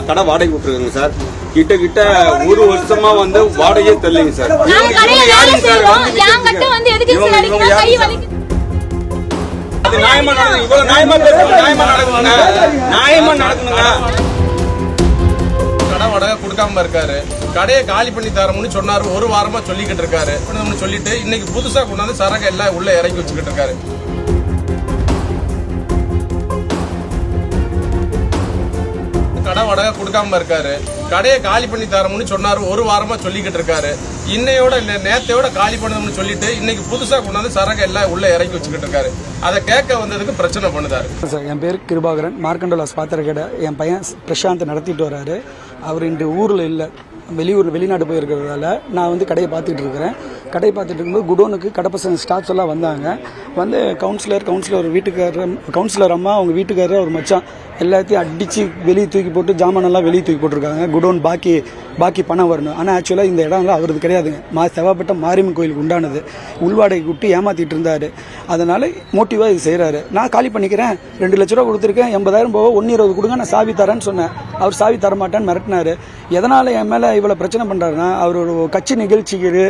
கடை வாடகை விட்டுருக்காங்க சார். கிட்ட ஒரு வருஷமா வந்து வாடகையே தெரியலைங்க சார். அது நியாயமா நடக்குது. இவ்வளவு நியாயமா பேசுறது நியாயமா நடக்குதுங்க. நியாயமா நடக்குதுங்க. கடை வாடகை கொடுக்காம இருக்காரு. கடையை காலி பண்ணி தரோம்னு சொன்னாரு. ஒரு வாரமா சொல்லிக்கிட்டு இருக்காரு. சொல்லிட்டு இன்னைக்கு புதுசா கொண்டாந்து சரக்கு எல்லாம் உள்ள இறங்கி வச்சுக்கிட்டு இருக்காரு. கடை வாடகை கொடுக்காம இருக்காரு. கடையை காலி பண்ணி தரோம்னு சொன்னாரு. ஒரு வாரமா சொல்லிக்கிட்டு இருக்காரு. இன்னையோட நேத்தையோட காலி பண்ணணும்னு சொல்லிட்டு இன்னைக்கு புதுசா கொண்டாந்து சரக்கு எல்லாம் உள்ள இறங்கி வச்சுக்கிட்டு இருக்காரு. அதை கேட்க வந்ததுக்கு பிரச்சனை பண்ணுதாரு. என் பேர் கிருபாகரன், மார்க்கண்டோலாஸ் பாத்திர கடை. என் பையன் பிரசாந்த் நடத்திட்டு வர்றாரு. அவர் இன்று ஊரில் இல்லை, வெளிநாடு போயிருக்கிறதால நான் வந்து கடையை பார்த்துட்டு இருக்கிறேன். கடையை பார்த்துட்டு இருக்கும்போது குடோனுக்கு கடை பசங்க ஸ்டாஃப்ஸ் எல்லாம் வந்தாங்க. வந்து கவுன்சிலர் வீட்டுக்காரர், கவுன்சிலர் அம்மா, அவங்க வீட்டுக்காரர், அவர் மச்சான் எல்லாத்தையும் அடித்து வெளியே தூக்கி போட்டு ஜாமானெல்லாம் வெளியே தூக்கி போட்டிருக்காங்க. குடோன் பாக்கி பணம் வரணும். ஆனால் ஆக்சுவலாக இந்த இடம்லாம் அவரது கிடையாதுங்க. செவ்வாப்பட்டம் மாரியம்மன் கோயிலுக்கு உண்டானது. உள்வாடகை விட்டு ஏமாற்றிட்டு இருந்தார். அதனால் மோட்டிவாக இது செய்கிறாரு. நான் காலி பண்ணிக்கிறேன், 2 லட்ச ரூபா கொடுத்துருக்கேன், 80,000 போக 120 கொடுங்க, நான் சாவி தரேன்னு சொன்னேன். அவர் சாவி தரமாட்டேன்னு மிரட்டினார். எதனால் என் மேலே இவ்வளோ பிரச்சனை பண்ணுறாருன்னா, அவர் ஒரு கட்சி நிகழ்ச்சிக்கு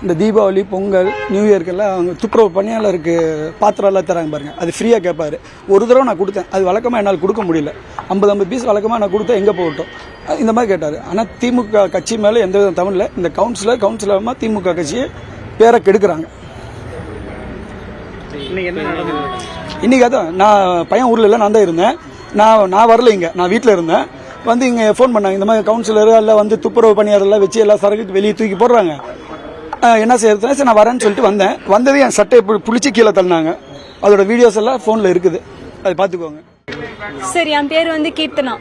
இந்த தீபாவளி, பொங்கல், நியூ இயர்க்கெல்லாம் அவங்க துப்புரவு பணியாளருக்கு பாத்திரம் எல்லாம் தராங்க பாருங்க, அது ஃப்ரீயாக கேட்பாரு. ஒரு தடவை நான் கொடுத்தேன், அது வழக்கமாக என்னால் கொடுக்க முடியல. 50 பீஸ் வழக்கமாக நான் கொடுத்தேன், எங்கே போகட்டும் இந்த மாதிரி கேட்டார். ஆனால் திமுக கட்சி மேலே எந்த வித தமிழில் இந்த கவுன்சிலர்மா திமுக கட்சியை பேரை கெடுக்கிறாங்க. இன்னைக்கு அதான் நான் பையன் ஊரில் இல்லை, நான் தான் இருந்தேன். நான் வரல, இங்கே நான் வீட்டில் இருந்தேன். வந்து இங்கே ஃபோன் பண்ணாங்க, இந்த மாதிரி கவுன்சிலர் எல்லாம் வந்து துப்புரவு பணியாளர்லாம் வச்சு எல்லா சரக்கு வெளியே தூக்கி போடுறாங்க, என்ன செய்யறதுனா சரி நான் வரேன்னு சொல்லிட்டு வந்தேன். வந்ததே என் சட்டையை பிடிச்சி கீழே தள்ளினாங்க. அதோட வீடியோஸ் எல்லாம் ஃபோனில் இருக்குது, அதை பார்த்துக்கோங்க. சரி, என் பேர் வந்து கீர்த்தனா.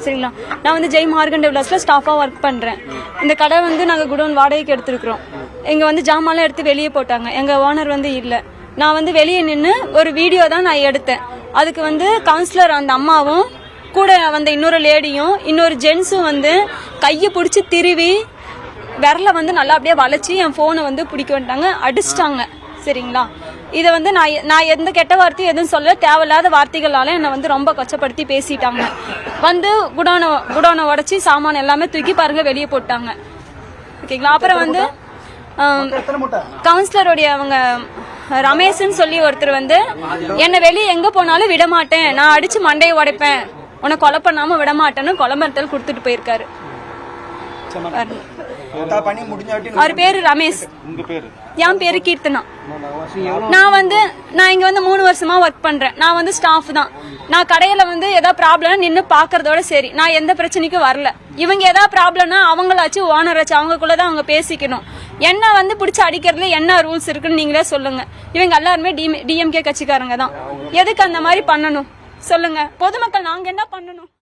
சரிங்களா, நான் வந்து ஜெய் மார்க்கண்டே விலாஸில் ஸ்டாஃபாக ஒர்க் பண்ணுறேன். இந்த கடை வந்து நாங்கள் குடோன் வாடகைக்கு எடுத்துருக்குறோம். இங்கே வந்து ஜாமான்லாம் எடுத்து வெளியே போட்டாங்க. எங்கள் ஓனர் வந்து இல்லை. நான் வந்து வெளியே நின்று ஒரு வீடியோ தான் நான் எடுத்தேன். அதுக்கு வந்து கவுன்சிலர் அந்த அம்மாவும் கூட வந்த இன்னொரு லேடியும் இன்னொரு ஜென்ஸும் வந்து கையை பிடிச்சி திருவி விரலை வந்து நல்லா அப்படியே வளைச்சி என் ஃபோனை வந்து பிடிக்க வந்துட்டாங்க, அடிச்சிட்டாங்க. சரிங்களா, இதை வந்து நான் எந்த கெட்ட வார்த்தையும் எதுவும் சொல்ல, தேவையில்லாத வார்த்தைகளால என்னை வந்து ரொம்ப கொச்சப்படுத்தி பேசிட்டாங்க. வந்து குடோனை உடச்சி சாமான் எல்லாமே தூக்கி பாருங்க வெளியே போட்டாங்க. ஓகேங்களா, அப்புறம் வந்து கவுன்சிலருடைய அவங்க ரமேஷ்ன்னு சொல்லி ஒருத்தர் வந்து என்னை வெளியே எங்க போனாலும் விட மாட்டேன், நான் அடிச்சு மண்டையை உடைப்பேன், உன்னை கொலை பண்ணாம விட மாட்டேன்னு கொலை மிரட்டல் கொடுத்துட்டு போயிருக்காரு. அவர் பேரு ரமேஷ், என் பேரு கீர்த்தனா. நான் இங்க வந்து 3 வருஷமா ஒர்க் பண்றேன். நான் வந்து ஸ்டாஃப் தான். நான் கடையில வந்து ஏதாவது ப்ராப்ளம் நின்று பாக்குறதோட சரி, நான் எந்த பிரச்சனைக்கும் வரல. இவங்க ஏதாவது ப்ராப்ளம்னா அவங்களாச்சு ஓனராச்சு அவங்களுக்குள்ளதான் அவங்க பேசிக்கணும். என்ன வந்து பிடிச்சி அடிக்கிறதுல என்ன ரூல்ஸ் இருக்குன்னு நீங்களே சொல்லுங்க. இவங்க எல்லாருமே டிஎம்கே கட்சிக்காரங்க தான். எதுக்கு அந்த மாதிரி பண்ணணும் சொல்லுங்க? பொதுமக்கள் நாங்க என்ன பண்ணணும்?